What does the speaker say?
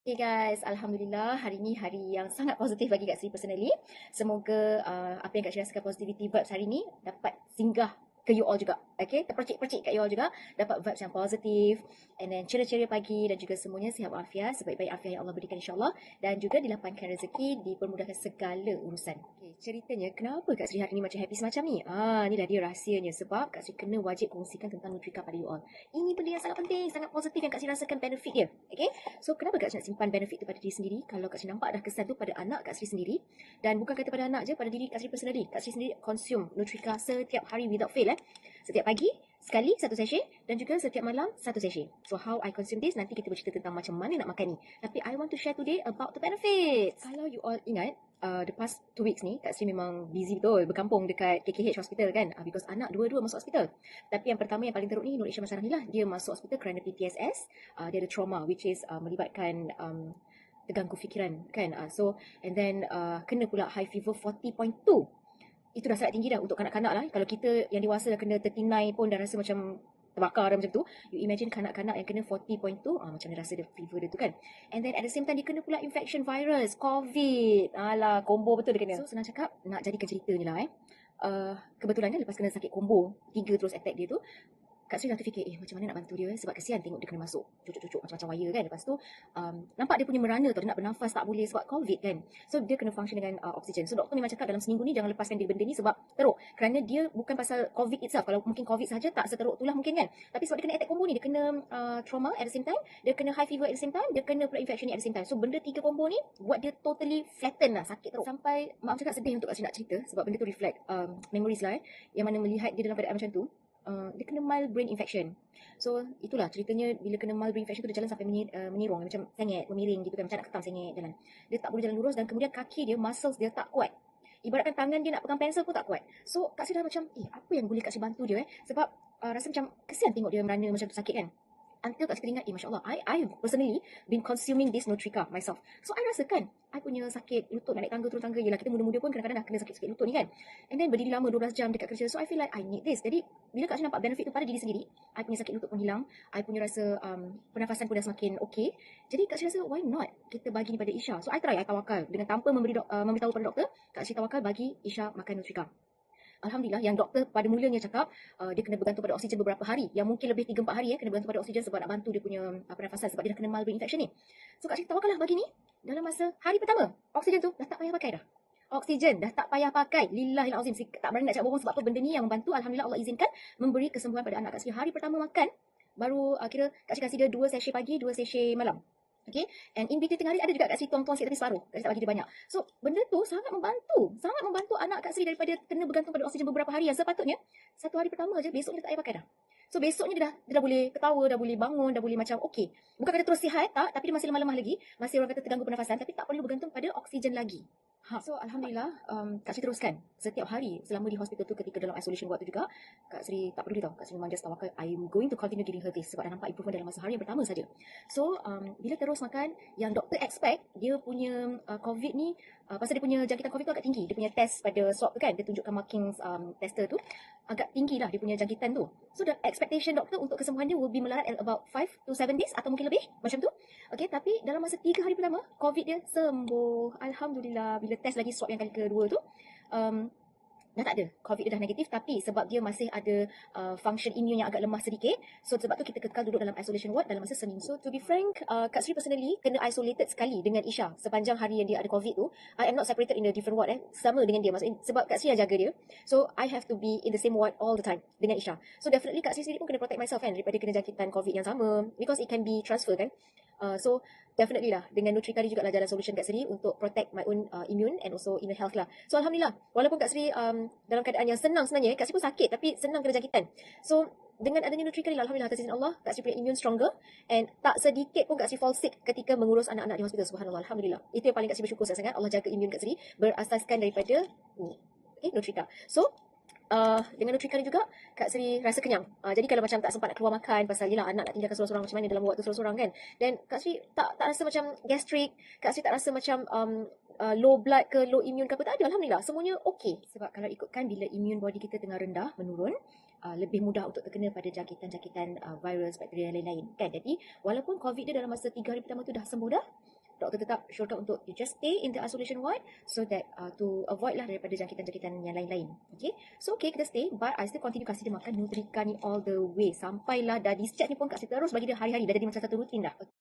Okay guys, Alhamdulillah hari ni hari yang sangat positif bagi Kak Sri personally. Semoga apa yang Kak Sri rasakan positivity vibes hari ni dapat singgah ke you all juga. Okay, terpercik-percik kat you all juga. Dapat vibes yang positif. And then ceria-ceria pagi dan juga semuanya sihat walafiat. Sebaik-baik afiat yang Allah berikan insyaAllah. Dan juga dilapangkan rezeki, dipermudahkan segala urusan. Okay, ceritanya kenapa Kak Sri hari ni macam happy semacam ni? Ni dah dia rahsianya. Sebab Kak Sri kena wajib kongsikan tentang Nutrika pada you all. Ini benda yang sangat penting, sangat positif yang Kak Sri rasakan benefit dia. Okay. So, kenapa Kak Sri nak simpan benefit tu pada diri sendiri? Kalau Kak Sri nampak dah kesan tu pada anak Kak Sri sendiri. Dan bukan kata pada anak je, pada diri Kak Sri personally. Kak Sri sendiri consume Nutrika setiap hari without fail. Setiap pagi, sekali satu sachet. Dan juga setiap malam, satu sachet. So, how I consume this, nanti kita bercerita tentang macam mana nak makan ni. Tapi, I want to share today about the benefits. Kalau you all ingat, the past 2 weeks ni, Kak Sri memang busy betul berkampung dekat KKH hospital kan. Because anak dua-dua masuk hospital. Tapi yang pertama yang paling teruk ni, Nur Isha Masarah ni lah. Dia masuk hospital kerana PTSS. Dia ada trauma which is melibatkan terganggu fikiran kan. And then kena pula high fever 40.2. Itu dah sangat tinggi dah untuk kanak-kanak lah. Kalau kita yang dewasa dah kena 39 pun dah rasa macam terbakar dah macam tu. You imagine kanak-kanak yang kena 40.2, macam mana rasa dia fever dia tu kan. And then at the same time dia kena pula infection virus, COVID. Alah, combo betul dia kena. So senang cakap, nak jadikan cerita ni lah kebetulan kan lepas kena sakit combo, 3 terus attack dia tu, Kak Sri dah terfikir, macam mana nak bantu dia sebab kesian tengok dia kena masuk cucuk-cucuk macam-macam wire kan. Lepas tu, nampak dia punya merana tu, dia nak bernafas tak boleh sebab COVID kan. So, dia kena function dengan oksigen. So, doktor memang cakap dalam seminggu ni jangan lepaskan dia benda ni sebab teruk. Kerana dia bukan pasal COVID itself. Kalau mungkin COVID saja tak seteruk tu lah mungkin kan. Tapi sebab dia kena attack combo ni, dia kena trauma at the same time, dia kena high fever at the same time, dia kena pula infection ni at the same time. So, benda 3 combo ni buat dia totally flatten lah, sakit teruk. Sampai, maaf cakap sedih untuk Kak Sri nak cerita sebab benda tu reflect memories lah yang mana melihat dia dalam keadaan macam tu. Dia kena mild brain infection. So itulah ceritanya, bila kena mild brain infection tu dia jalan sampai menyirong, macam sengit, memiring gitu kan, macam nak ketam sengit jalan. Dia tak boleh jalan lurus dan kemudian kaki dia, muscles dia tak kuat. Ibaratkan tangan dia nak pegang pensel pun tak kuat. So Kak Sri dah macam, apa yang boleh Kak Sri bantu dia sebab rasa macam kesian tengok dia merana macam tu sakit kan. Until Kak Sri ingat, Masya Allah, I personally been consuming this Nutrika myself. So, I rasakan, I punya sakit lutut nak naik tangga, turun tangga. Yelah, kita muda-muda pun kadang-kadang dah kena sakit-sakit lutut ni kan. And then, berdiri lama 12 jam dekat kerja. So, I feel like I need this. Jadi, bila Kak Sri nampak benefit tu pada diri sendiri, I punya sakit lutut pun hilang. I punya rasa pernafasan pun dah semakin okay. Jadi, Kak Sri rasa, why not kita bagi ni pada Isha? So, I tawakal. Dengan tanpa memberitahu pada doktor, Kak Sri tawakal bagi Isha makan Nutrika. Alhamdulillah yang doktor pada mulanya cakap dia kena bergantung pada oksigen beberapa hari. Yang mungkin lebih 3-4 hari kena bergantung pada oksigen sebab nak bantu dia punya pernafasan sebab dia dah kena mild brain infection ni. So Kak Cik tawakal lah bagi ni dalam masa hari pertama. Oksigen tu dah tak payah pakai dah. Oksigen dah tak payah pakai. Lillahilazim. Tak berani nak cakap bohong sebab tu benda ni yang membantu. Alhamdulillah Allah izinkan memberi kesembuhan pada anak Kak Cik. Hari pertama makan baru kira Kak Cik kasih dia 2 sachet pagi, 2 sachet malam. Okay, and in between tengah hari ada juga Kak Sri tuang-tuang sikit tapi separuh. Kak Sri tak bagi dia banyak. So, benda tu sangat membantu. Sangat membantu anak Kak Sri daripada kena bergantung pada oksigen beberapa hari yang sepatutnya satu hari pertama je, besoknya dia tak payah pakai dah. So, besoknya dia dah boleh ketawa, dah boleh bangun, dah boleh macam okay. Bukan kata terus sihat, tak. Tapi dia masih lemah-lemah lagi. Masih orang kata terganggu pernafasan tapi tak perlu bergantung pada oksigen lagi. So, Alhamdulillah, Kak Sri teruskan. Setiap hari selama di hospital tu ketika dalam isolation ward tu juga, Kak Sri tak peduli tau. Kak Sri memang just tawakal, I'm going to continue giving her this sebab dah nampak improvement dalam masa hari yang pertama saja. So, bila terus makan, yang doktor expect dia punya COVID ni, pasal dia punya jangkitan COVID tu agak tinggi. Dia punya test pada swab tu kan, dia tunjukkan markings tester tu, agak tinggi lah dia punya jangkitan tu. So, the expectation doktor untuk kesembuhan dia will be melarat at about 5 to 7 days atau mungkin lebih, macam tu. Okay, tapi dalam masa 3 hari pertama, COVID dia sembuh. Alhamdulillah, bila test lagi swab yang kali kedua tu, dah tak ada. COVID dia dah negatif tapi sebab dia masih ada function immune yang agak lemah sedikit. So sebab tu kita kekal duduk dalam isolation ward dalam masa seminggu. So to be frank, Kak Sri personally kena isolated sekali dengan Isha sepanjang hari yang dia ada COVID tu. I am not separated in a different ward sama dengan dia. Maksudnya sebab Kak Sri yang jaga dia. So I have to be in the same ward all the time dengan Isha. So definitely Kak Sri sendiri pun kena protect myself kan daripada kena jangkitan COVID yang sama because it can be transfer kan. So definitely lah dengan Nutrika ni juga lah jalan solution Kak Sri untuk protect my own immune and also inner health lah. So Alhamdulillah walaupun Kak Sri dalam keadaan yang senang sebenarnya, Kak Sri pun sakit tapi senang kena jangkitan. So dengan adanya Nutrika ni Alhamdulillah atas izin Allah, Kak Sri punya immune stronger and tak sedikit pun Kak Sri fall sick ketika mengurus anak-anak di hospital. Subhanallah, Alhamdulillah. Itu yang paling Kak Sri bersyukur sangat. Allah jaga immune Kak Sri berasaskan daripada ni, Nutrika. So dengan Nutrika ni juga Kak Sri rasa kenyang. Jadi kalau macam tak sempat nak keluar makan pasal yelah anak nak tinggalkan seorang-seorang macam mana dalam waktu seorang-seorang kan. Dan Kak Sri tak rasa macam gastric, Kak Sri tak rasa macam low blood ke low immune ke apa, tak ada. Alhamdulillah semuanya okey. Sebab kalau ikutkan bila immune body kita tengah rendah, menurun, lebih mudah untuk terkena pada jangkitan-jangkitan virus, bakteria lain-lain kan. Jadi walaupun COVID dia dalam masa 3 hari pertama tu dah sembuh dah, doktor tetap syorkan untuk you just stay in the isolation ward so that to avoid lah daripada jangkitan-jangkitan yang lain-lain. Okay, so okay, kita stay, but I still continue kasih dia makan Nutrika ni all the way sampailah dah discharge ni pun Kak Siti terus bagi dia hari-hari, dah jadi macam satu rutin dah.